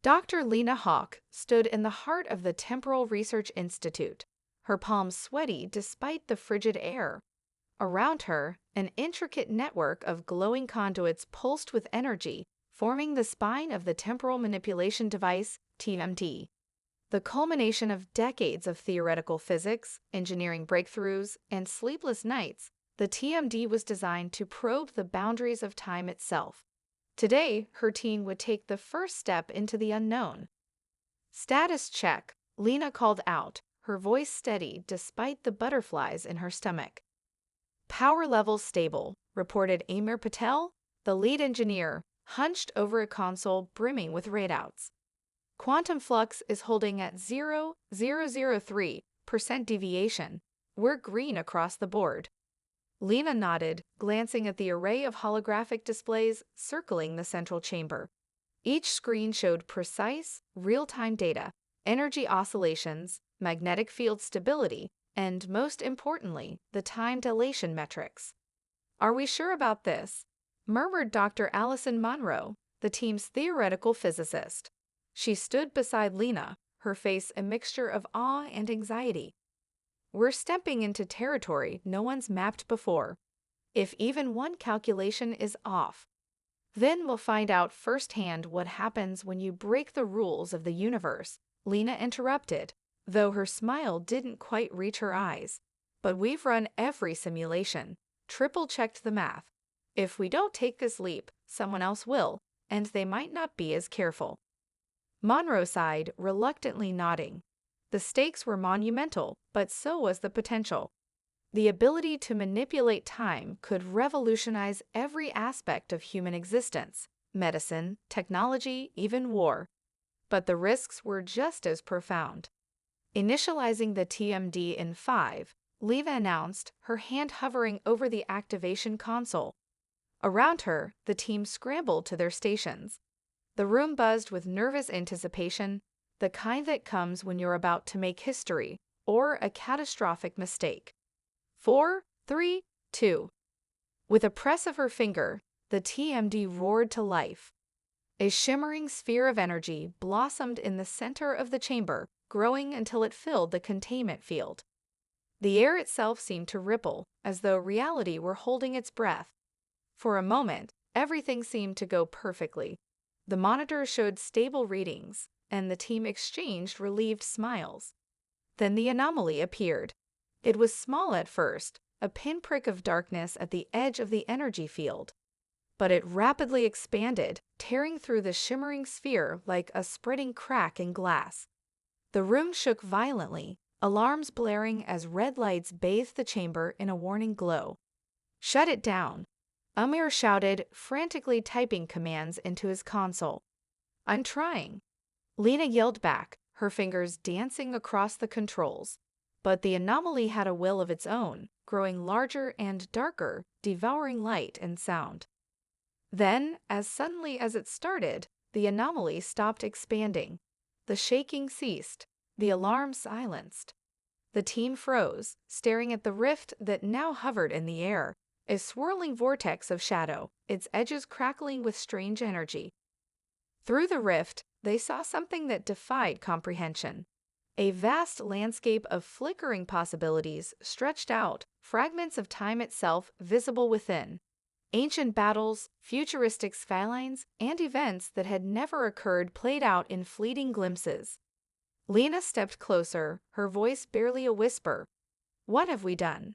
Dr. Lena Hawk stood in the heart of the Temporal Research Institute, her palms sweaty despite the frigid air. Around her, an intricate network of glowing conduits pulsed with energy, forming the spine of the Temporal Manipulation Device, TMD. The culmination of decades of theoretical physics, engineering breakthroughs, and sleepless nights, the TMD was designed to probe the boundaries of time itself. Today, her team would take the first step into the unknown. "Status check," Lena called out, her voice steady despite the butterflies in her stomach. "Power levels stable," reported Amir Patel, the lead engineer, hunched over a console brimming with readouts. "Quantum flux is holding at 0.003% deviation. We're green across the board." Lena nodded, glancing at the array of holographic displays circling the central chamber. Each screen showed precise, real-time data, energy oscillations, magnetic field stability, and, most importantly, the time dilation metrics. "Are we sure about this?" murmured Dr. Allison Monroe, the team's theoretical physicist. She stood beside Lena, her face a mixture of awe and anxiety. "We're stepping into territory no one's mapped before. If even one calculation is off, then we'll find out firsthand what happens when you break the rules of the universe," Lena interrupted, though her smile didn't quite reach her eyes. "But we've run every simulation, triple-checked the math. If we don't take this leap, someone else will, and they might not be as careful." Monroe sighed, reluctantly nodding. The stakes were monumental, but so was the potential. The ability to manipulate time could revolutionize every aspect of human existence: medicine, technology, even war. But the risks were just as profound. Initializing the TMD in 5, Leva announced, her hand hovering over the activation console. Around her, the team scrambled to their stations. The room buzzed with nervous anticipation, the kind that comes when you're about to make history or a catastrophic mistake. 4, 3, 2. With a press of her finger, the TMD roared to life. A shimmering sphere of energy blossomed in the center of the chamber, growing until it filled the containment field. The air itself seemed to ripple, as though reality were holding its breath. For a moment, everything seemed to go perfectly. The monitor showed stable readings, and the team exchanged relieved smiles. Then the anomaly appeared. It was small at first, a pinprick of darkness at the edge of the energy field. But it rapidly expanded, tearing through the shimmering sphere like a spreading crack in glass. The room shook violently, alarms blaring as red lights bathed the chamber in a warning glow. "Shut it down," Amir shouted, frantically typing commands into his console. "I'm trying," Lena yelled back, her fingers dancing across the controls. But the anomaly had a will of its own, growing larger and darker, devouring light and sound. Then, as suddenly as it started, the anomaly stopped expanding. The shaking ceased, the alarm silenced. The team froze, staring at the rift that now hovered in the air, a swirling vortex of shadow, its edges crackling with strange energy. Through the rift, they saw something that defied comprehension. A vast landscape of flickering possibilities stretched out, fragments of time itself visible within. Ancient battles, futuristic skylines, and events that had never occurred played out in fleeting glimpses. Lena stepped closer, her voice barely a whisper. "What have we done?"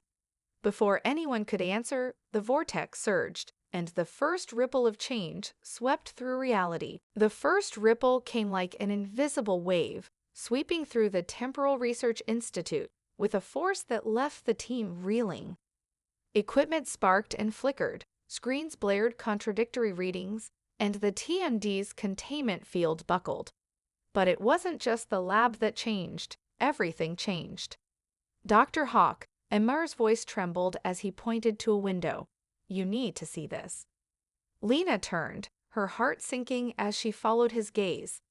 Before anyone could answer, the vortex surged, and the first ripple of change swept through reality. The first ripple came like an invisible wave, sweeping through the Temporal Research Institute with a force that left the team reeling. Equipment sparked and flickered, screens blared contradictory readings, and the TMD's containment field buckled. But it wasn't just the lab that changed, everything changed. "Dr. Hawk," Amir's voice trembled as he pointed to a window. "You need to see this." Lena turned, her heart sinking as she followed his gaze.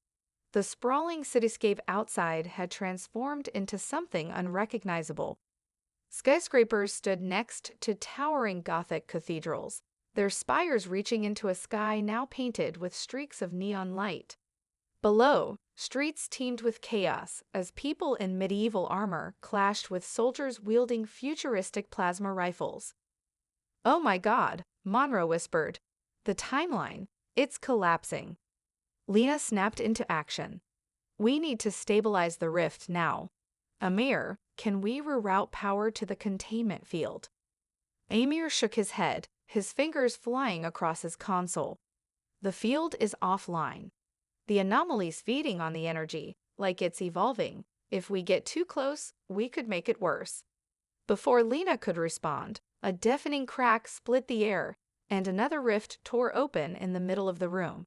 The sprawling cityscape outside had transformed into something unrecognizable. Skyscrapers stood next to towering Gothic cathedrals, their spires reaching into a sky now painted with streaks of neon light. Below, streets teemed with chaos as people in medieval armor clashed with soldiers wielding futuristic plasma rifles. "Oh my God," Monroe whispered. "The timeline, it's collapsing." Lena snapped into action. "We need to stabilize the rift now. Amir, can we reroute power to the containment field?" Amir shook his head, his fingers flying across his console. "The field is offline. The anomaly's feeding on the energy, like it's evolving. If we get too close, we could make it worse." Before Lena could respond, a deafening crack split the air, and another rift tore open in the middle of the room.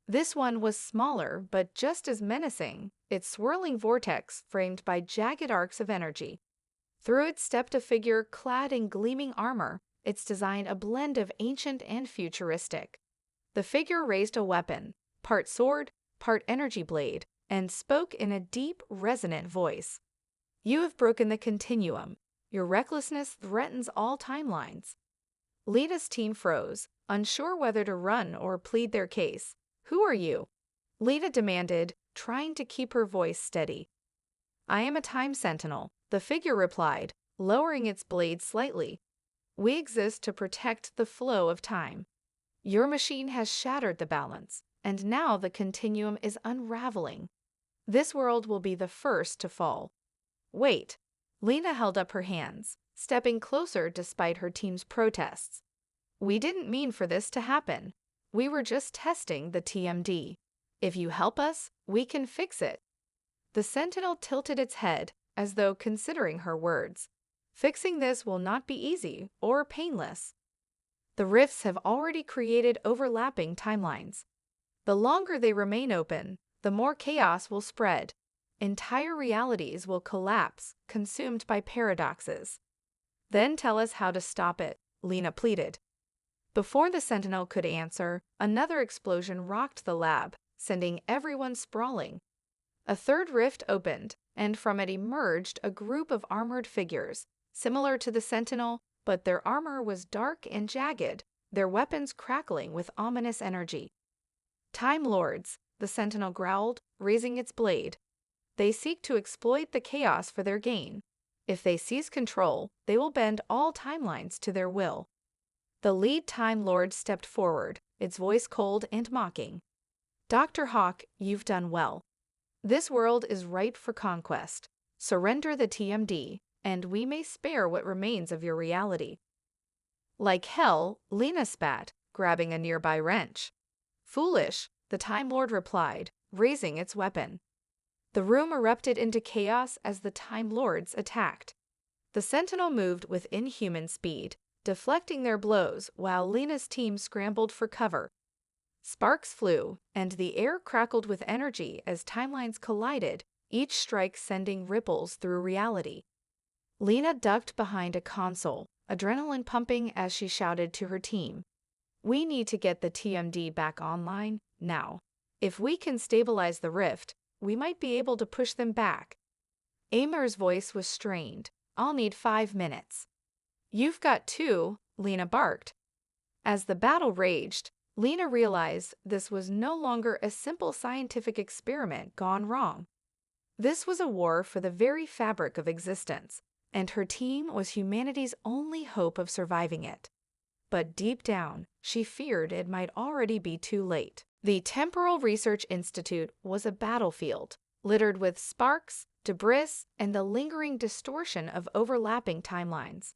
This one was smaller, but just as menacing, its swirling vortex framed by jagged arcs of energy. Through it stepped a figure clad in gleaming armor, its design a blend of ancient and futuristic. The figure raised a weapon, part sword, part energy blade, and spoke in a deep, resonant voice. "You have broken the continuum. Your recklessness threatens all timelines." Lena's team froze, unsure whether to run or plead their case. "Who are you?" Lena demanded, trying to keep her voice steady. "I am a time sentinel," the figure replied, lowering its blade slightly. "We exist to protect the flow of time. Your machine has shattered the balance, and now the continuum is unraveling. This world will be the first to fall." "Wait." Lena held up her hands, stepping closer despite her team's protests. "We didn't mean for this to happen. We were just testing the TMD. If you help us, we can fix it." The sentinel tilted its head, as though considering her words. "Fixing this will not be easy or painless. The rifts have already created overlapping timelines. The longer they remain open, the more chaos will spread. Entire realities will collapse, consumed by paradoxes." "Then tell us how to stop it," Lena pleaded. Before the sentinel could answer, another explosion rocked the lab, sending everyone sprawling. A third rift opened, and from it emerged a group of armored figures, similar to the sentinel, but their armor was dark and jagged, their weapons crackling with ominous energy. "Time Lords," the sentinel growled, raising its blade. "They seek to exploit the chaos for their gain. If they seize control, they will bend all timelines to their will." The lead Time Lord stepped forward, its voice cold and mocking. "Dr. Hawk, you've done well. This world is ripe for conquest. Surrender the TMD, and we may spare what remains of your reality." "Like hell," Lena spat, grabbing a nearby wrench. "Foolish," the Time Lord replied, raising its weapon. The room erupted into chaos as the Time Lords attacked. The Sentinel moved with inhuman speed, deflecting their blows while Lena's team scrambled for cover. Sparks flew, and the air crackled with energy as timelines collided, each strike sending ripples through reality. Lena ducked behind a console, adrenaline pumping as she shouted to her team. "We need to get the TMD back online, now. If we can stabilize the rift, we might be able to push them back." Amir's voice was strained. "I'll need 5 minutes." "You've got 2, Lena barked. As the battle raged, Lena realized this was no longer a simple scientific experiment gone wrong. This was a war for the very fabric of existence, and her team was humanity's only hope of surviving it. But deep down, she feared it might already be too late. The Temporal Research Institute was a battlefield, littered with sparks, debris, and the lingering distortion of overlapping timelines.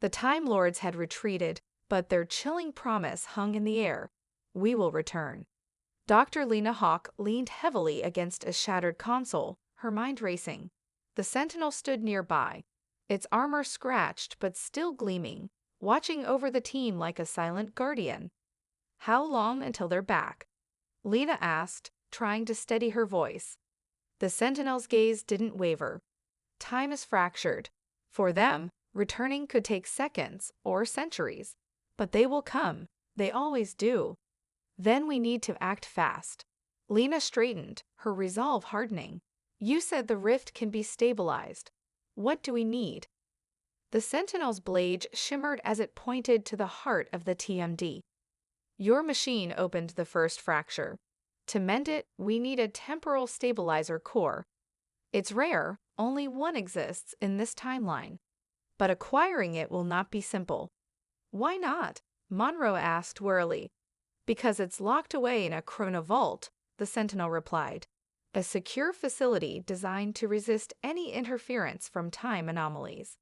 The Time Lords had retreated, but their chilling promise hung in the air. "We will return." Dr. Lena Hawk leaned heavily against a shattered console, her mind racing. The Sentinel stood nearby, its armor scratched but still gleaming, watching over the team like a silent guardian. "How long until they're back?" Lena asked, trying to steady her voice. The Sentinel's gaze didn't waver. "Time is fractured. For them, returning could take seconds or centuries. But they will come. They always do. Then we need to act fast." Lena straightened, her resolve hardening. "You said the rift can be stabilized. What do we need?" The Sentinel's blade shimmered as it pointed to the heart of the TMD. "Your machine opened the first fracture. To mend it, we need a temporal stabilizer core. It's rare, only one exists in this timeline. But acquiring it will not be simple. Why not? Monroe asked wearily. Because it's locked away in a chronovault, the Sentinel replied. A secure facility designed to resist any interference from time anomalies.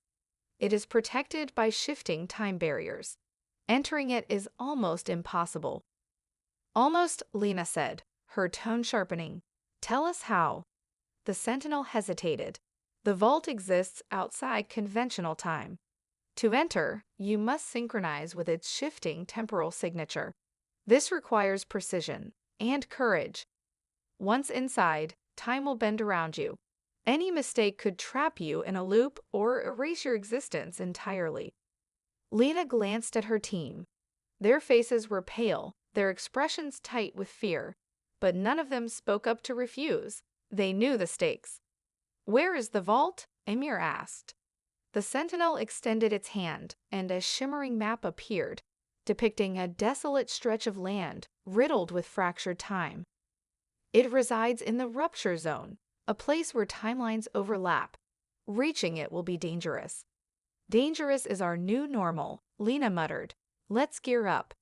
It is protected by shifting time barriers. Entering it is almost impossible. Almost, Lena said, her tone sharpening. Tell us how. The Sentinel hesitated. The vault exists outside conventional time. To enter, you must synchronize with its shifting temporal signature. This requires precision and courage. Once inside, time will bend around you. Any mistake could trap you in a loop or erase your existence entirely. Lena glanced at her team. Their faces were pale, their expressions tight with fear, but none of them spoke up to refuse. They knew the stakes. Where is the vault? Emir asked. The Sentinel extended its hand, and a shimmering map appeared, depicting a desolate stretch of land riddled with fractured time. It resides in the Rupture Zone, a place where timelines overlap. Reaching it will be dangerous. Dangerous is our new normal, Lena muttered. Let's gear up.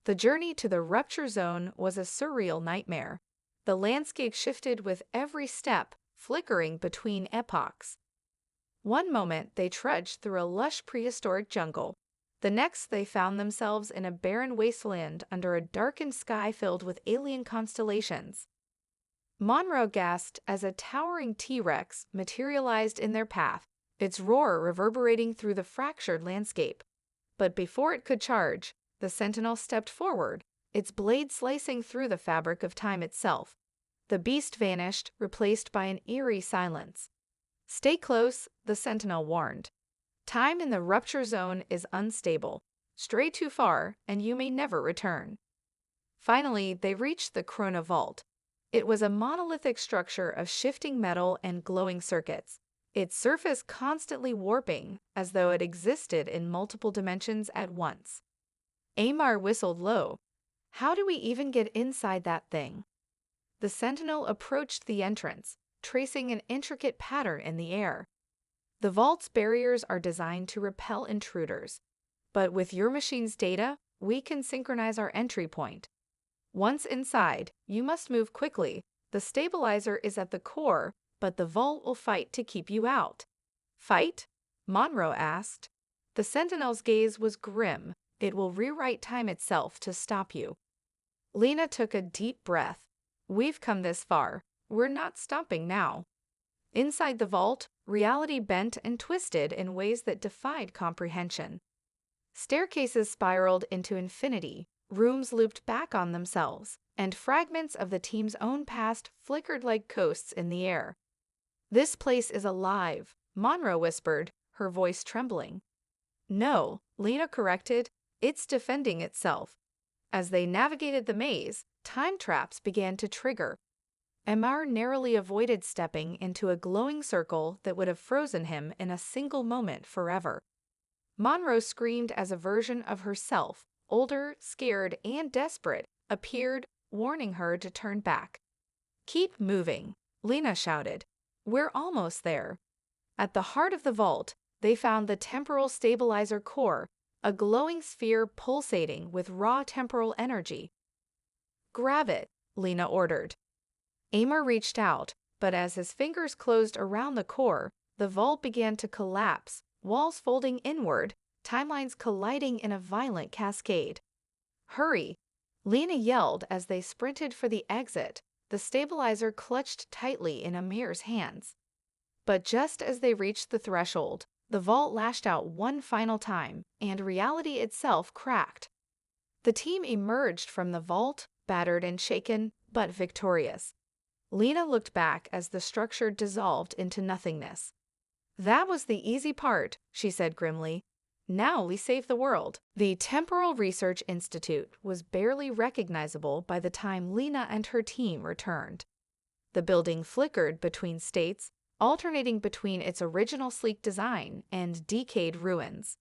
The journey to the Rupture Zone was a surreal nightmare. The landscape shifted with every step, flickering between epochs. One moment they trudged through a lush prehistoric jungle. The next they found themselves in a barren wasteland under a darkened sky filled with alien constellations. Monroe gasped as a towering T-Rex materialized in their path, its roar reverberating through the fractured landscape. But before it could charge, the Sentinel stepped forward, its blade slicing through the fabric of time itself. The beast vanished, replaced by an eerie silence. Stay close, the Sentinel warned. Time in the Rupture Zone is unstable. Stray too far, and you may never return. Finally, they reached the chronovault. It was a monolithic structure of shifting metal and glowing circuits, its surface constantly warping as though it existed in multiple dimensions at once. Amar whistled low. How do we even get inside that thing? The Sentinel approached the entrance, tracing an intricate pattern in the air. The vault's barriers are designed to repel intruders, but with your machine's data, we can synchronize our entry point. Once inside, you must move quickly. The stabilizer is at the core, but the vault will fight to keep you out. Fight? Monroe asked. The Sentinel's gaze was grim. It will rewrite time itself to stop you. Lena took a deep breath. We've come this far. We're not stopping now. Inside the vault, reality bent and twisted in ways that defied comprehension. Staircases spiraled into infinity, rooms looped back on themselves, and fragments of the team's own past flickered like ghosts in the air. This place is alive, Monroe whispered, her voice trembling. No, Lena corrected, it's defending itself. As they navigated the maze, time traps began to trigger. Amar narrowly avoided stepping into a glowing circle that would have frozen him in a single moment forever. Monroe screamed as a version of herself, older, scared, and desperate, appeared, warning her to turn back. Keep moving, Lena shouted. We're almost there. At the heart of the vault, they found the temporal stabilizer core, a glowing sphere pulsating with raw temporal energy. Grab it, Lena ordered. Amar reached out, but as his fingers closed around the core, the vault began to collapse, walls folding inward, timelines colliding in a violent cascade. Hurry! Lena yelled as they sprinted for the exit, the stabilizer clutched tightly in Amir's hands. But just as they reached the threshold, the vault lashed out one final time, and reality itself cracked. The team emerged from the vault, battered and shaken, but victorious. Lena looked back as the structure dissolved into nothingness. That was the easy part, she said grimly. Now we save the world. The Temporal Research Institute was barely recognizable by the time Lena and her team returned. The building flickered between states, alternating between its original sleek design and decayed ruins.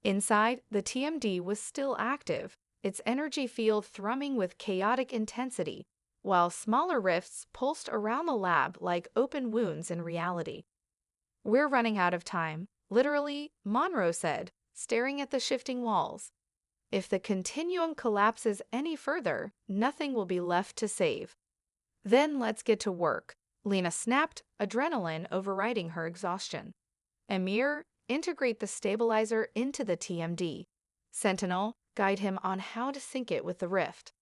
Inside, the TMD was still active, its energy field thrumming with chaotic intensity, while smaller rifts pulsed around the lab like open wounds in reality. "We're running out of time," literally, Monroe said, staring at the shifting walls. "If the continuum collapses any further, nothing will be left to save." "Then let's get to work," Lena snapped, adrenaline overriding her exhaustion. "Emir, integrate the stabilizer into the TMD. Sentinel, guide him on how to sync it with the rift."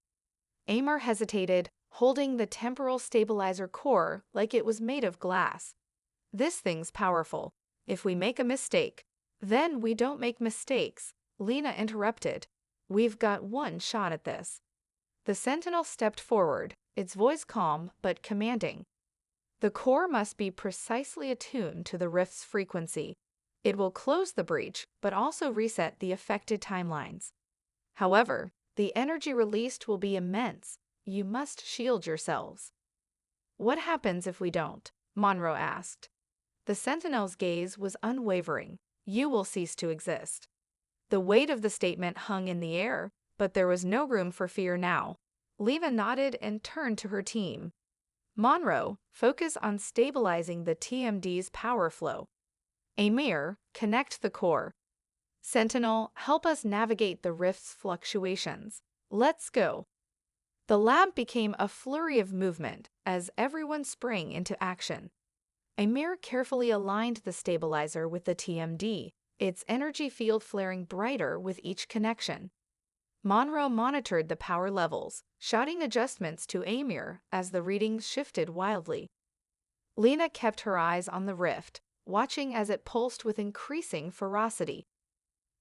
Amir hesitated, holding the temporal stabilizer core like it was made of glass. "This thing's powerful. If we make a mistake—" "Then we don't make mistakes," Lena interrupted. "We've got one shot at this." The Sentinel stepped forward, its voice calm but commanding. "The core must be precisely attuned to the rift's frequency. It will close the breach, but also reset the affected timelines. However, the energy released will be immense. You must shield yourselves." "What happens if we don't?" Monroe asked. The Sentinel's gaze was unwavering. "You will cease to exist." The weight of the statement hung in the air, but there was no room for fear now. Lena nodded and turned to her team. "Monroe, focus on stabilizing the TMD's power flow. Amir, connect the core. Sentinel, help us navigate the rift's fluctuations. Let's go." The lab became a flurry of movement as everyone sprang into action. Amir carefully aligned the stabilizer with the TMD, its energy field flaring brighter with each connection. Monroe monitored the power levels, shouting adjustments to Amir as the readings shifted wildly. Lena kept her eyes on the rift, watching as it pulsed with increasing ferocity.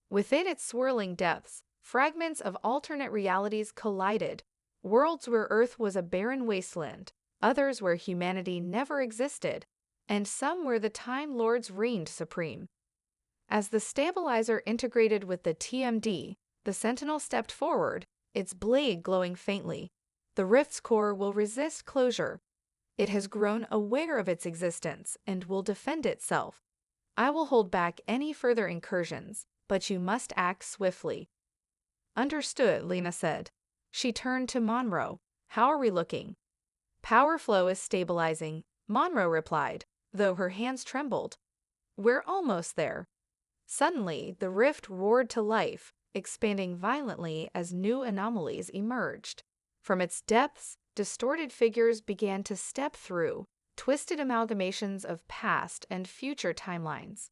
Within its swirling depths, fragments of alternate realities collided, worlds where Earth was a barren wasteland, others where humanity never existed, and some where the Time Lords reigned supreme. As the stabilizer integrated with the TMD, the Sentinel stepped forward, its blade glowing faintly. "The rift's core will resist closure. It has grown aware of its existence and will defend itself. I will hold back any further incursions, but you must act swiftly." "Understood," Lena said. She turned to Monroe. "How are we looking?" "Power flow is stabilizing," Monroe replied, though her hands trembled. "We're almost there." Suddenly, the rift roared to life, expanding violently as new anomalies emerged. From its depths, distorted figures began to step through, twisted amalgamations of past and future timelines.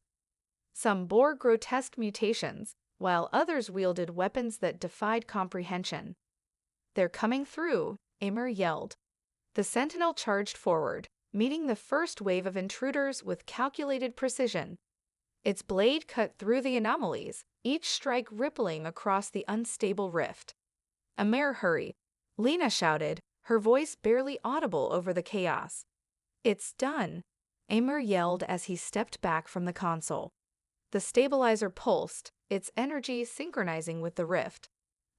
Some bore grotesque mutations, while others wielded weapons that defied comprehension. "They're coming through," Amir yelled. The Sentinel charged forward, meeting the first wave of intruders with calculated precision. Its blade cut through the anomalies, each strike rippling across the unstable rift. "Amir, hurry!" Lena shouted, her voice barely audible over the chaos. "It's done," Amir yelled as he stepped back from the console. The stabilizer pulsed, its energy synchronizing with the rift.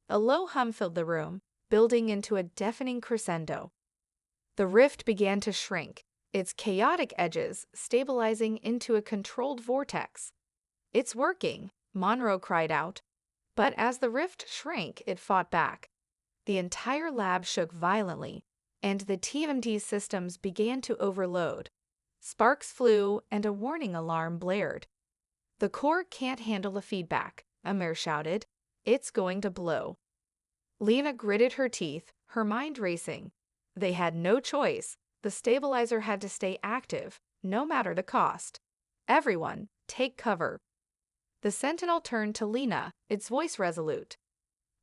A low hum filled the room, building into a deafening crescendo. The rift began to shrink, its chaotic edges stabilizing into a controlled vortex. "It's working," Monroe cried out. But as the rift shrank, it fought back. The entire lab shook violently, and the TMD systems began to overload. Sparks flew, and a warning alarm blared. "The core can't handle the feedback," Amir shouted. "It's going to blow." Lena gritted her teeth, her mind racing. They had no choice. The stabilizer had to stay active, no matter the cost. "Everyone, take cover." The Sentinel turned to Lena, its voice resolute.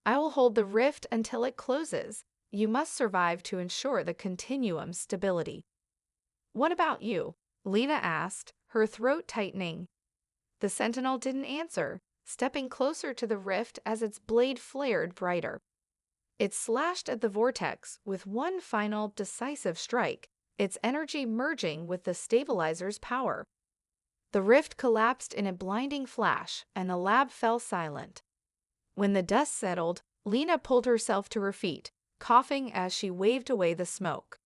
"I will hold the rift until it closes. You must survive to ensure the continuum's stability." "What about you?" Lena asked, her throat tightening. The Sentinel didn't answer, stepping closer to the rift as its blade flared brighter. It slashed at the vortex with one final, decisive strike, its energy merging with the stabilizer's power. The rift collapsed in a blinding flash, and the lab fell silent. When the dust settled, Lena pulled herself to her feet, coughing as she waved away the smoke.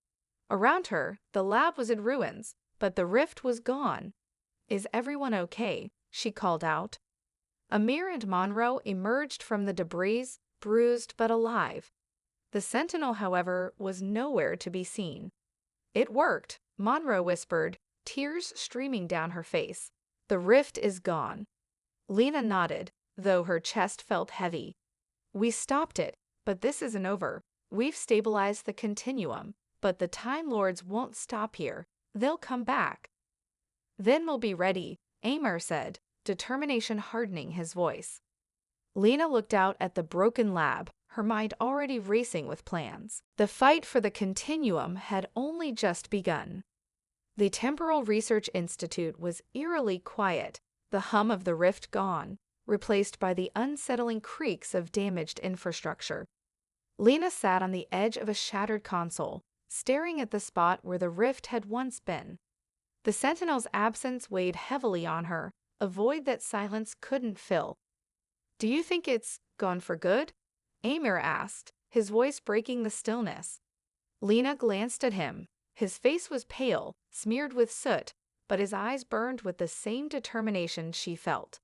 Around her, the lab was in ruins, but the rift was gone. "Is everyone okay?" she called out. Amir and Monroe emerged from the debris, bruised but alive. The Sentinel, however, was nowhere to be seen. "It worked," Monroe whispered, tears streaming down her face. "The rift is gone." Lena nodded, though her chest felt heavy. "We stopped it, but this isn't over. We've stabilized the Continuum, but the Time Lords won't stop here. They'll come back." "Then we'll be ready," Amor said, determination hardening his voice. Lena looked out at the broken lab, her mind already racing with plans. The fight for the Continuum had only just begun. The Temporal Research Institute was eerily quiet, the hum of the rift gone, replaced by the unsettling creaks of damaged infrastructure. Lena sat on the edge of a shattered console, staring at the spot where the rift had once been. The Sentinel's absence weighed heavily on her, a void that silence couldn't fill. "Do you think it's gone for good?" Amor asked, his voice breaking the stillness. Lena glanced at him. His face was pale, smeared with soot, but his eyes burned with the same determination she felt.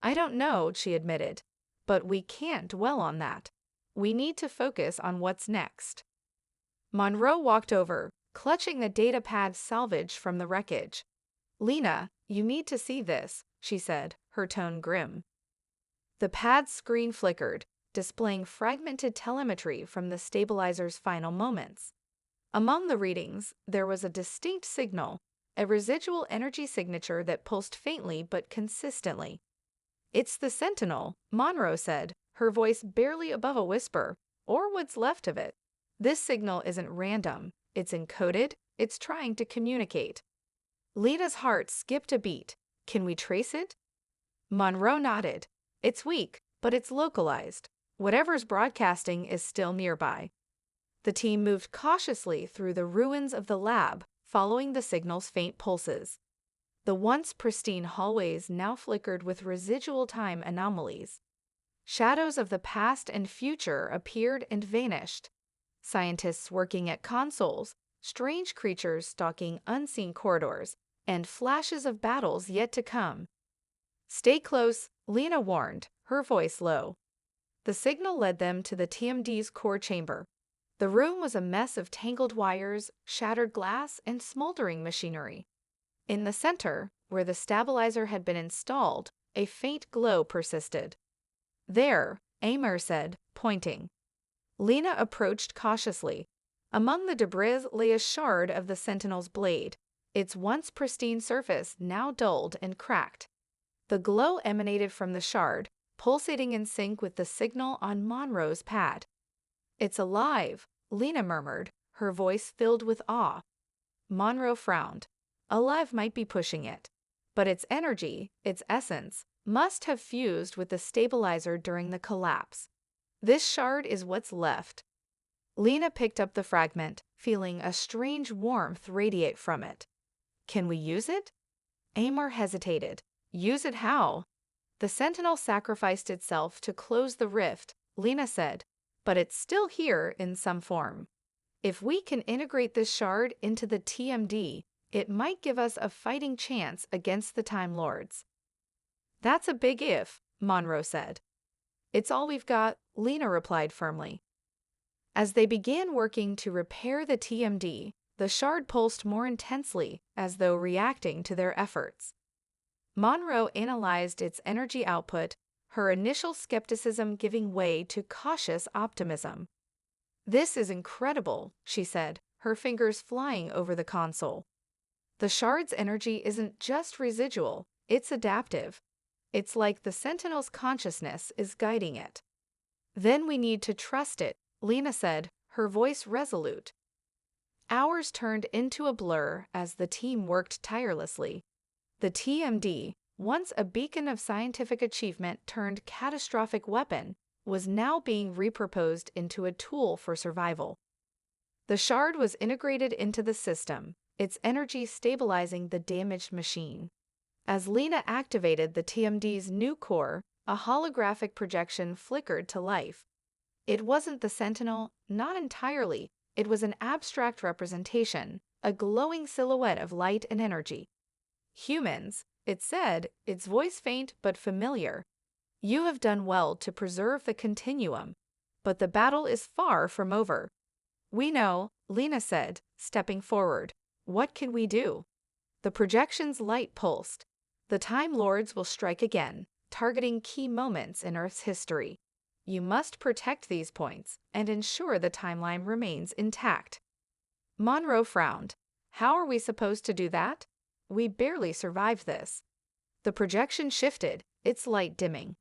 "I don't know," she admitted, "but we can't dwell on that. We need to focus on what's next." Monroe walked over, clutching the data pad salvaged from the wreckage. "Lena, you need to see this," she said, her tone grim. The pad's screen flickered, displaying fragmented telemetry from the stabilizer's final moments. Among the readings, there was a distinct signal, a residual energy signature that pulsed faintly but consistently. "It's the Sentinel," Monroe said, her voice barely above a whisper, "or what's left of it. This signal isn't random. It's encoded. It's trying to communicate." Lena's heart skipped a beat. "Can we trace it?" Monroe nodded. "It's weak, but it's localized. Whatever's broadcasting is still nearby." The team moved cautiously through the ruins of the lab, following the signal's faint pulses. The once pristine hallways now flickered with residual time anomalies. Shadows of the past and future appeared and vanished. Scientists working at consoles, strange creatures stalking unseen corridors, and flashes of battles yet to come. "Stay close," Lena warned, her voice low. The signal led them to the TMD's core chamber. The room was a mess of tangled wires, shattered glass, and smoldering machinery. In the center, where the stabilizer had been installed, a faint glow persisted. "There," Amor said, pointing. Lena approached cautiously. Among the debris lay a shard of the Sentinel's blade, its once pristine surface now dulled and cracked. The glow emanated from the shard, pulsating in sync with the signal on Monroe's pad. "It's alive," Lena murmured, her voice filled with awe. Monroe frowned. "Alive might be pushing it. But its energy, its essence, must have fused with the stabilizer during the collapse. This shard is what's left." Lena picked up the fragment, feeling a strange warmth radiate from it. "Can we use it?" Amor hesitated. "Use it how?" "The Sentinel sacrificed itself to close the rift," Lena said, "but it's still here in some form. If we can integrate this shard into the TMD, it might give us a fighting chance against the Time Lords." "That's a big if," Monroe said. "It's all we've got," Lena replied firmly. As they began working to repair the TMD, the shard pulsed more intensely, as though reacting to their efforts. Monroe analyzed its energy output, her initial skepticism giving way to cautious optimism. "This is incredible," she said, her fingers flying over the console. "The shard's energy isn't just residual, it's adaptive. It's like the Sentinel's consciousness is guiding it." "Then we need to trust it," Lena said, her voice resolute. Hours turned into a blur as the team worked tirelessly. The TMD, once a beacon of scientific achievement turned catastrophic weapon, was now being repurposed into a tool for survival. The shard was integrated into the system, its energy stabilizing the damaged machine. As Lena activated the TMD's new core, a holographic projection flickered to life. It wasn't the Sentinel, not entirely. It was an abstract representation, a glowing silhouette of light and energy. "Humans," it said, its voice faint but familiar. "You have done well to preserve the Continuum. but the battle is far from over. We know, Lena said, stepping forward. What can we do? The projection's light pulsed. The Time Lords will strike again, targeting key moments in Earth's history. You must protect these points and ensure the timeline remains intact. Monroe frowned. How are we supposed to do that? We barely survived this. The projection shifted, its light dimming.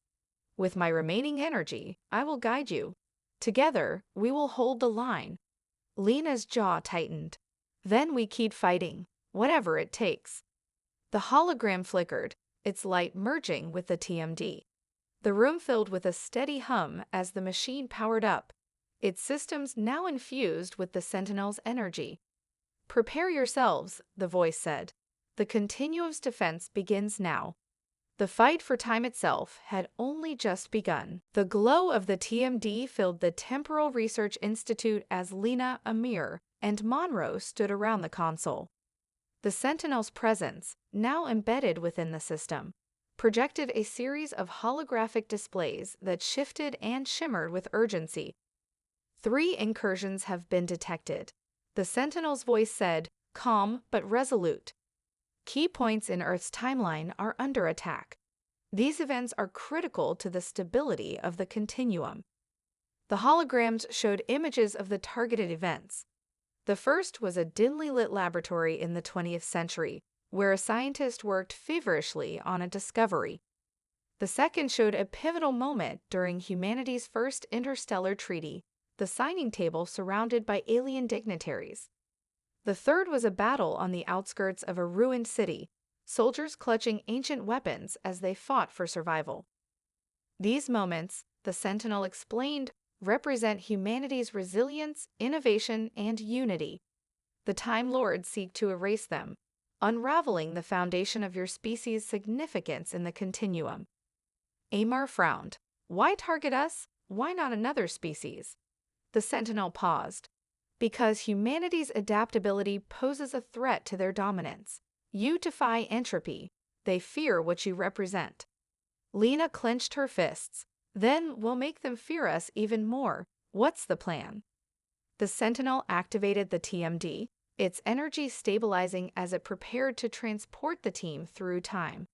With my remaining energy, I will guide you. Together, we will hold the line. Lena's jaw tightened. Then we keep fighting, whatever it takes. The hologram flickered, its light merging with the TMD. The room filled with a steady hum as the machine powered up, its systems now infused with the Sentinel's energy. Prepare yourselves, the voice said. The Continuum's defense begins now. The fight for time itself had only just begun. The glow of the TMD filled the Temporal Research Institute as Lena, Amir, and Monroe stood around the console. The Sentinel's presence, now embedded within the system, projected a series of holographic displays that shifted and shimmered with urgency. 3 incursions have been detected. The Sentinel's voice said, calm but resolute. Key points in Earth's timeline are under attack. These events are critical to the stability of the Continuum. The holograms showed images of the targeted events. The first was a dimly lit laboratory in the 20th century, where a scientist worked feverishly on a discovery. The second showed a pivotal moment during humanity's first interstellar treaty, the signing table surrounded by alien dignitaries. The third was a battle on the outskirts of a ruined city, soldiers clutching ancient weapons as they fought for survival. These moments, the Sentinel explained, represent humanity's resilience, innovation, and unity. The Time Lords seek to erase them, unraveling the foundation of your species' significance in the Continuum. Amar frowned. Why target us? Why not another species? The Sentinel paused. Because humanity's adaptability poses a threat to their dominance. You defy entropy. They fear what you represent. Lena clenched her fists. Then we'll make them fear us even more. What's the plan? The Sentinel activated the TMD, its energy stabilizing as it prepared to transport the team through time.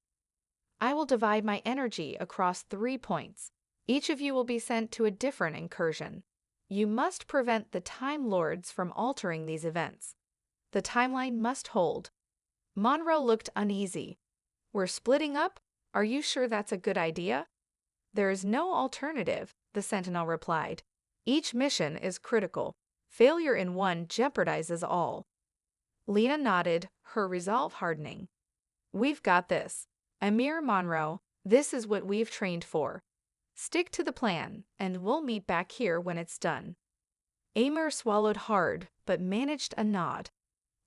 I will divide my energy across 3 points. Each of you will be sent to a different incursion. You must prevent the Time Lords from altering these events. The timeline must hold. Monroe looked uneasy. We're splitting up? Are you sure that's a good idea? There is no alternative, the Sentinel replied. Each mission is critical. Failure in one jeopardizes all. Lena nodded, her resolve hardening. We've got this. Amir, Monroe, this is what we've trained for. Stick to the plan, and we'll meet back here when it's done. Amir swallowed hard, but managed a nod.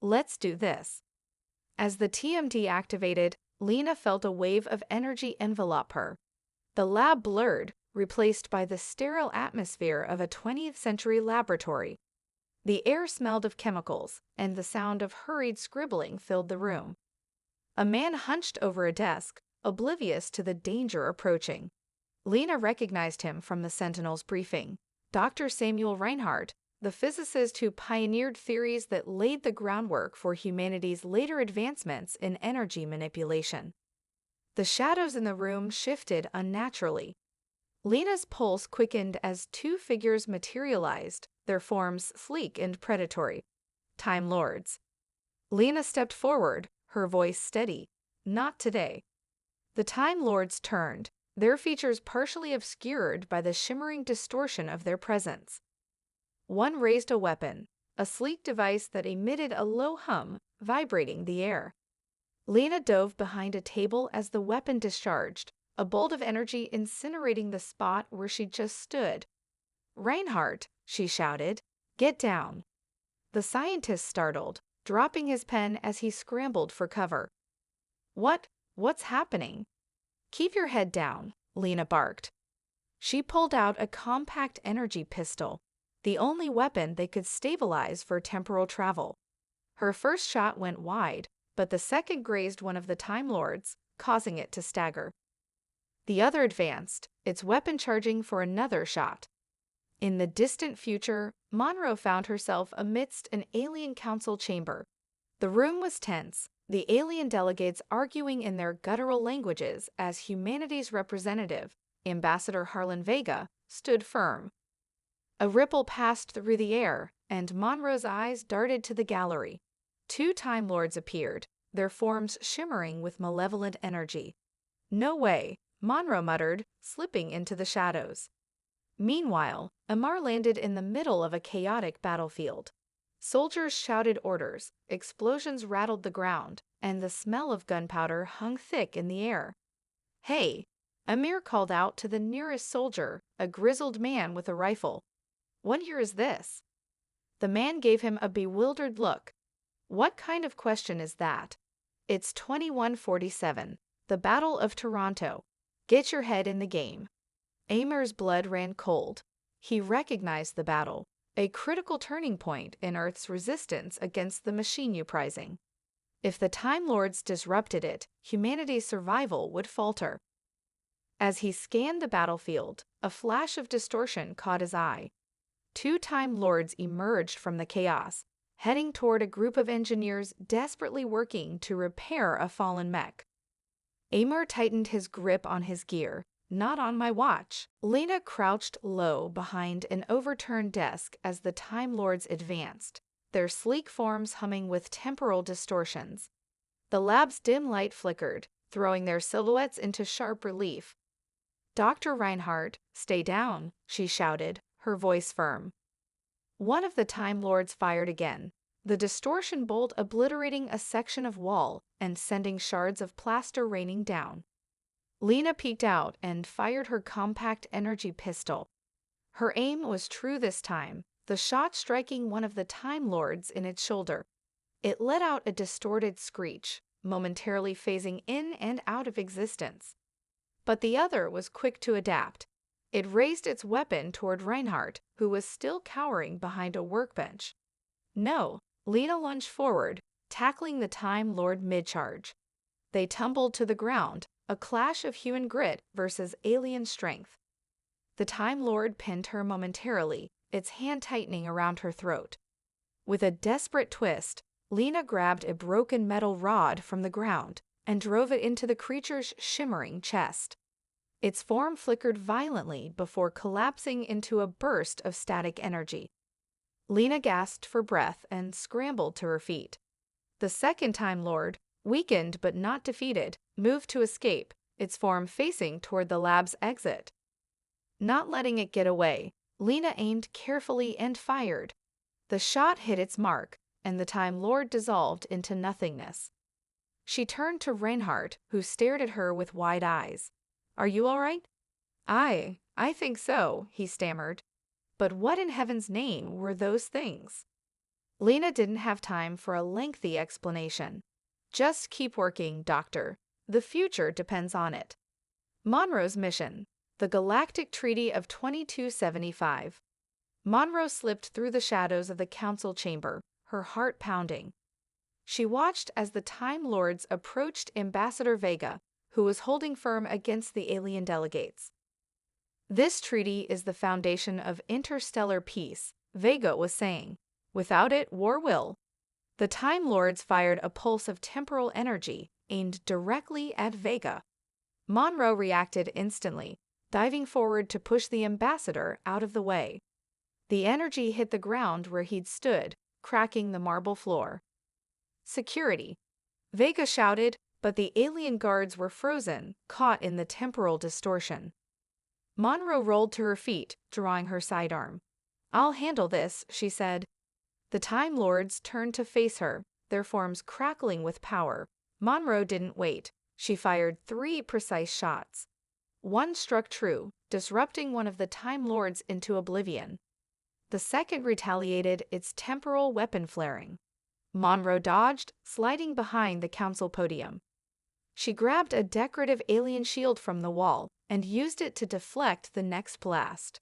Let's do this. As the TMD activated, Lena felt a wave of energy envelop her. The lab blurred, replaced by the sterile atmosphere of a 20th century laboratory. The air smelled of chemicals, and the sound of hurried scribbling filled the room. A man hunched over a desk, oblivious to the danger approaching. Lena recognized him from the Sentinel's briefing. Dr. Samuel Reinhardt, the physicist who pioneered theories that laid the groundwork for humanity's later advancements in energy manipulation. The shadows in the room shifted unnaturally. Lena's pulse quickened as 2 figures materialized, their forms sleek and predatory. Time Lords. Lena stepped forward, her voice steady. Not today. The Time Lords turned, their features partially obscured by the shimmering distortion of their presence. One raised a weapon, a sleek device that emitted a low hum, vibrating the air. Lena dove behind a table as the weapon discharged, a bolt of energy incinerating the spot where she just stood. Reinhardt, she shouted, get down. The scientist startled, dropping his pen as he scrambled for cover. What's happening? Keep your head down, Lena barked. She pulled out a compact energy pistol, the only weapon they could stabilize for temporal travel. Her first shot went wide, but the second grazed one of the Time Lords, causing it to stagger. The other advanced, its weapon charging for another shot. In the distant future, Monroe found herself amidst an alien council chamber. The room was tense, the alien delegates arguing in their guttural languages as humanity's representative, Ambassador Harlan Vega, stood firm. A ripple passed through the air, and Monroe's eyes darted to the gallery. 2 Time Lords appeared, their forms shimmering with malevolent energy. "No way," Monroe muttered, slipping into the shadows. Meanwhile, Amar landed in the middle of a chaotic battlefield. Soldiers shouted orders, explosions rattled the ground, and the smell of gunpowder hung thick in the air. "Hey!" Amir called out to the nearest soldier, a grizzled man with a rifle. "What year is this?" The man gave him a bewildered look. "What kind of question is that?" "It's 2147, the Battle of Toronto. Get your head in the game." Amir's blood ran cold. He recognized the battle, a critical turning point in Earth's resistance against the machine uprising. If the Time Lords disrupted it, humanity's survival would falter. As he scanned the battlefield, a flash of distortion caught his eye. 2 Time Lords emerged from the chaos, heading toward a group of engineers desperately working to repair a fallen mech. Amir tightened his grip on his gear. "Not on my watch." Lena crouched low behind an overturned desk as the Time Lords advanced, their sleek forms humming with temporal distortions. The lab's dim light flickered, throwing their silhouettes into sharp relief. "Dr. Reinhardt, stay down," she shouted, her voice firm. One of the Time Lords fired again, the distortion bolt obliterating a section of wall and sending shards of plaster raining down. Lena peeked out and fired her compact energy pistol. Her aim was true this time, the shot striking one of the Time Lords in its shoulder. It let out a distorted screech, momentarily phasing in and out of existence. But the other was quick to adapt. It raised its weapon toward Reinhardt, who was still cowering behind a workbench. "No!" Lena lunged forward, tackling the Time Lord mid-charge. They tumbled to the ground, a clash of human grit versus alien strength. The Time Lord pinned her momentarily, its hand tightening around her throat. With a desperate twist, Lena grabbed a broken metal rod from the ground and drove it into the creature's shimmering chest. Its form flickered violently before collapsing into a burst of static energy. Lena gasped for breath and scrambled to her feet. The second Time Lord, weakened but not defeated, moved to escape, its form facing toward the lab's exit. Not letting it get away, Lena aimed carefully and fired. The shot hit its mark, and the Time Lord dissolved into nothingness. She turned to Reinhardt, who stared at her with wide eyes. "Are you all right?" I think so," he stammered. "But what in heaven's name were those things?" Lena didn't have time for a lengthy explanation. "Just keep working, Doctor. The future depends on it." Monroe's mission, the Galactic Treaty of 2275. Monroe slipped through the shadows of the council chamber, her heart pounding. She watched as the Time Lords approached Ambassador Vega, who was holding firm against the alien delegates. "This treaty is the foundation of interstellar peace," Vega was saying. "Without it, war will." The Time Lords fired a pulse of temporal energy aimed directly at Vega. Monroe reacted instantly, diving forward to push the ambassador out of the way. The energy hit the ground where he'd stood, cracking the marble floor. "Security!" Vega shouted, but the alien guards were frozen, caught in the temporal distortion. Monroe rolled to her feet, drawing her sidearm. "I'll handle this," she said. The Time Lords turned to face her, their forms crackling with power. Monroe didn't wait. She fired 3 precise shots. One struck true, disrupting one of the Time Lords into oblivion. The second retaliated, its temporal weapon flaring. Monroe dodged, sliding behind the council podium. She grabbed a decorative alien shield from the wall and used it to deflect the next blast.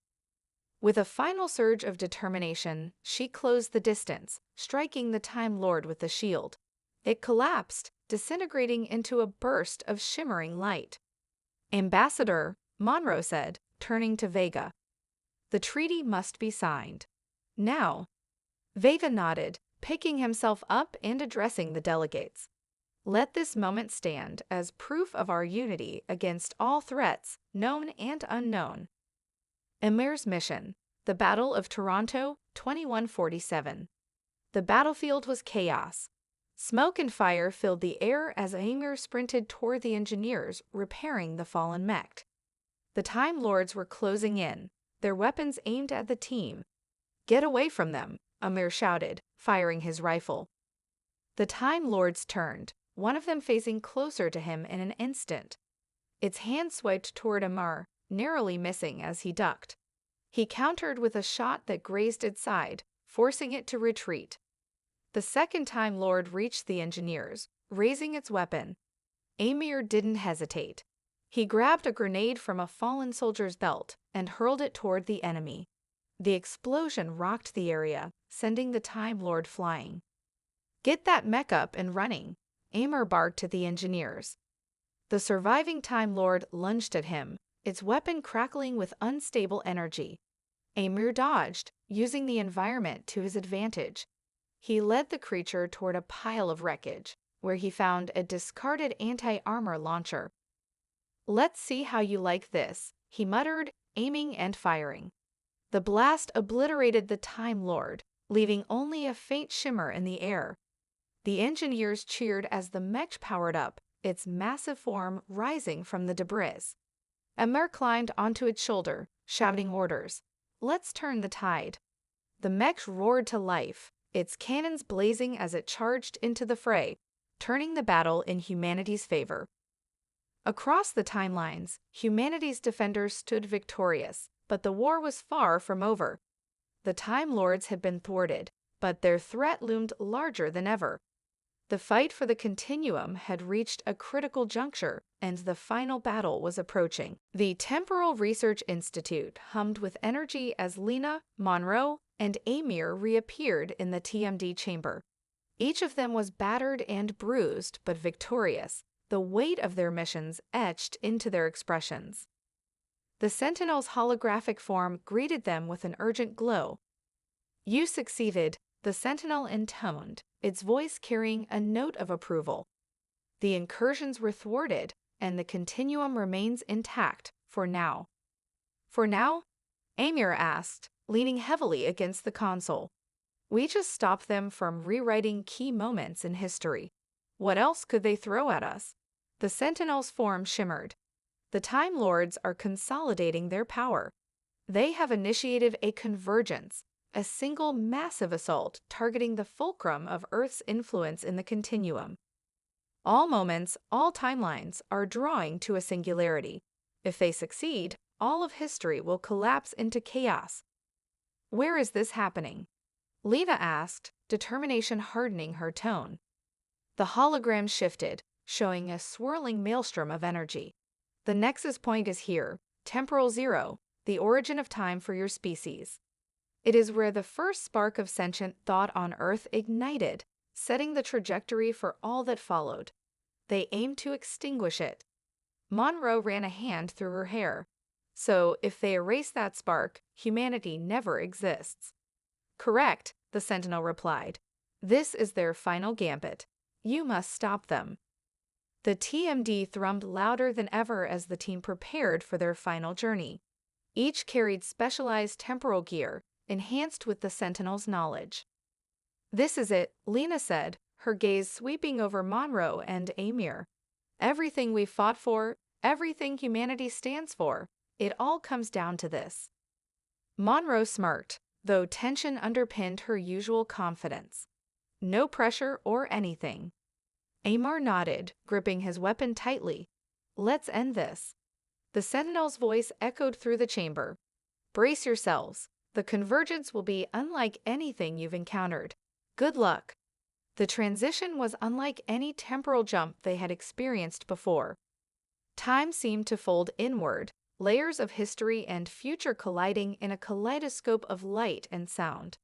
With a final surge of determination, she closed the distance, striking the Time Lord with the shield. It collapsed, disintegrating into a burst of shimmering light. "Ambassador," Monroe said, turning to Vega. The treaty must be signed. Now. Vega nodded, picking himself up and addressing the delegates. Let this moment stand as proof of our unity against all threats, known and unknown. Emir's mission, the Battle of Toronto, 2147. The battlefield was chaos. Smoke and fire filled the air as Emir sprinted toward the engineers repairing the fallen mech. The Time Lords were closing in, their weapons aimed at the team. Get away from them, Emir shouted, firing his rifle. The Time Lords turned, one of them facing closer to him in an instant. Its hand swiped toward Emir, narrowly missing as he ducked. He countered with a shot that grazed its side, forcing it to retreat. The second Time Lord reached the engineers, raising its weapon. Emir didn't hesitate. He grabbed a grenade from a fallen soldier's belt and hurled it toward the enemy. The explosion rocked the area, sending the Time Lord flying. Get that mech up and running, Emir barked at the engineers. The surviving Time Lord lunged at him, its weapon crackling with unstable energy. Emir dodged, using the environment to his advantage. He led the creature toward a pile of wreckage, where he found a discarded anti-armor launcher. Let's see how you like this, he muttered, aiming and firing. The blast obliterated the Time Lord, leaving only a faint shimmer in the air. The engineers cheered as the mech powered up, its massive form rising from the debris. Emir climbed onto its shoulder, shouting orders. Let's turn the tide. The mech roared to life, its cannons blazing as it charged into the fray, turning the battle in humanity's favor. Across the timelines, humanity's defenders stood victorious, but the war was far from over. The Time Lords had been thwarted, but their threat loomed larger than ever. The fight for the Continuum had reached a critical juncture, and the final battle was approaching. The Temporal Research Institute hummed with energy as Lena, Monroe, and Emir reappeared in the TMD chamber. Each of them was battered and bruised, but victorious, the weight of their missions etched into their expressions. The Sentinel's holographic form greeted them with an urgent glow. You succeeded, the Sentinel intoned, its voice carrying a note of approval. The incursions were thwarted, and the Continuum remains intact, for now. For now? Emir asked, leaning heavily against the console. We just stopped them from rewriting key moments in history. What else could they throw at us? The Sentinel's form shimmered. The Time Lords are consolidating their power. They have initiated a convergence, a single massive assault targeting the fulcrum of Earth's influence in the Continuum. All moments, all timelines are drawing to a singularity. If they succeed, all of history will collapse into chaos. Where is this happening? Lena asked, determination hardening her tone. The hologram shifted, showing a swirling maelstrom of energy. The nexus point is here, temporal zero, the origin of time for your species. It is where the first spark of sentient thought on Earth ignited, setting the trajectory for all that followed. They aimed to extinguish it. Monroe ran a hand through her hair. So, if they erase that spark, humanity never exists. Correct, the Sentinel replied. This is their final gambit. You must stop them. The TMD thrummed louder than ever as the team prepared for their final journey. Each carried specialized temporal gear, enhanced with the Sentinel's knowledge. This is it, Lena said, her gaze sweeping over Monroe and Emir. Everything we fought for, everything humanity stands for, it all comes down to this. Monroe smirked, though tension underpinned her usual confidence. No pressure or anything. Emir nodded, gripping his weapon tightly. Let's end this. The Sentinel's voice echoed through the chamber. Brace yourselves. The convergence will be unlike anything you've encountered. Good luck. The transition was unlike any temporal jump they had experienced before. Time seemed to fold inward, layers of history and future colliding in a kaleidoscope of light and sound.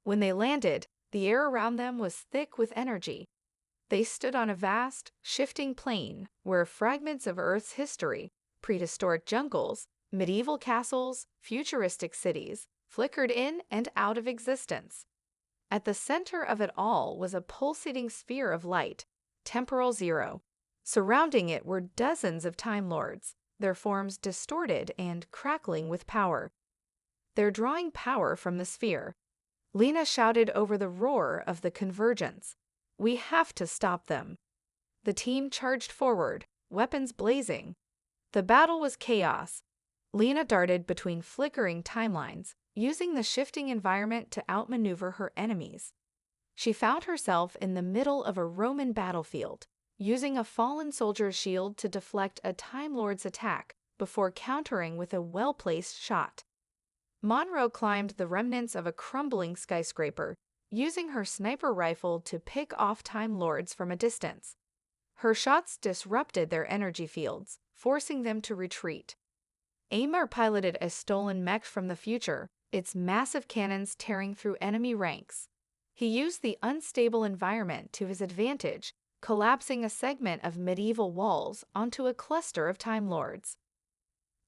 When they landed, the air around them was thick with energy. They stood on a vast, shifting plain where fragments of Earth's history, prehistoric jungles, Medieval castles, futuristic cities, flickered in and out of existence. At the center of it all was a pulsating sphere of light, temporal zero. Surrounding it were dozens of Time Lords, their forms distorted and crackling with power. They're drawing power from the sphere. Lena shouted over the roar of the convergence. We have to stop them. The team charged forward, weapons blazing. The battle was chaos. Lena darted between flickering timelines, using the shifting environment to outmaneuver her enemies. She found herself in the middle of a Roman battlefield, using a fallen soldier's shield to deflect a Time Lord's attack before countering with a well-placed shot. Monroe climbed the remnants of a crumbling skyscraper, using her sniper rifle to pick off Time Lords from a distance. Her shots disrupted their energy fields, forcing them to retreat. Amir piloted a stolen mech from the future, its massive cannons tearing through enemy ranks. He used the unstable environment to his advantage, collapsing a segment of medieval walls onto a cluster of Time Lords.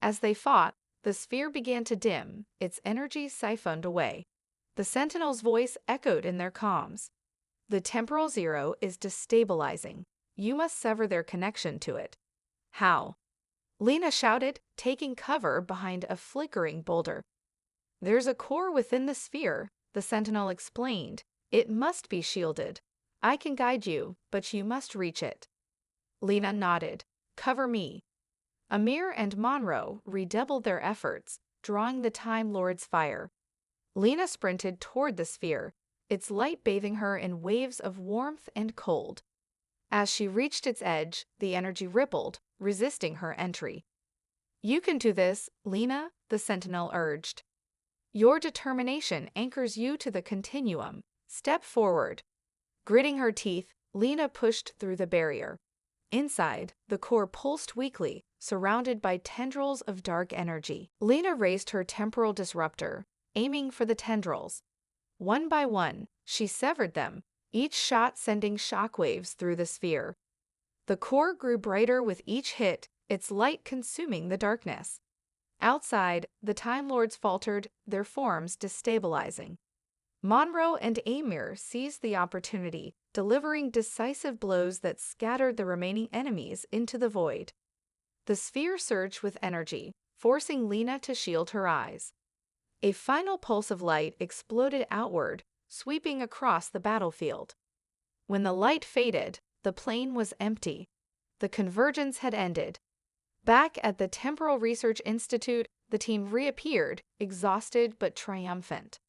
As they fought, the sphere began to dim, its energy siphoned away. The Sentinel's voice echoed in their comms. The temporal zero is destabilizing. You must sever their connection to it. How? Lena shouted, taking cover behind a flickering boulder. There's a core within the sphere, the Sentinel explained. It must be shielded. I can guide you, but you must reach it. Lena nodded. Cover me. Amir and Monroe redoubled their efforts, drawing the Time Lord's fire. Lena sprinted toward the sphere, its light bathing her in waves of warmth and cold. As she reached its edge, the energy rippled, resisting her entry. You can do this, Lena, the Sentinel urged. Your determination anchors you to the Continuum. Step forward. Gritting her teeth, Lena pushed through the barrier. Inside, the core pulsed weakly, surrounded by tendrils of dark energy. Lena raised her temporal disruptor, aiming for the tendrils. One by one, she severed them, each shot sending shockwaves through the sphere. The core grew brighter with each hit, its light consuming the darkness. Outside, the Time Lords faltered, their forms destabilizing. Monroe and Amir seized the opportunity, delivering decisive blows that scattered the remaining enemies into the void. The sphere surged with energy, forcing Lena to shield her eyes. A final pulse of light exploded outward, sweeping across the battlefield. When the light faded, the plain was empty. The convergence had ended. Back at the Temporal Research Institute, the team reappeared, exhausted but triumphant.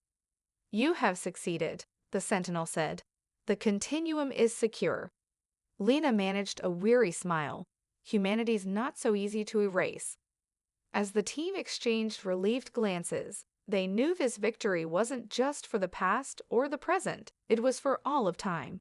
You have succeeded, the Sentinel said. The Continuum is secure. Lena managed a weary smile. Humanity's not so easy to erase. As the team exchanged relieved glances, they knew this victory wasn't just for the past or the present, it was for all of time.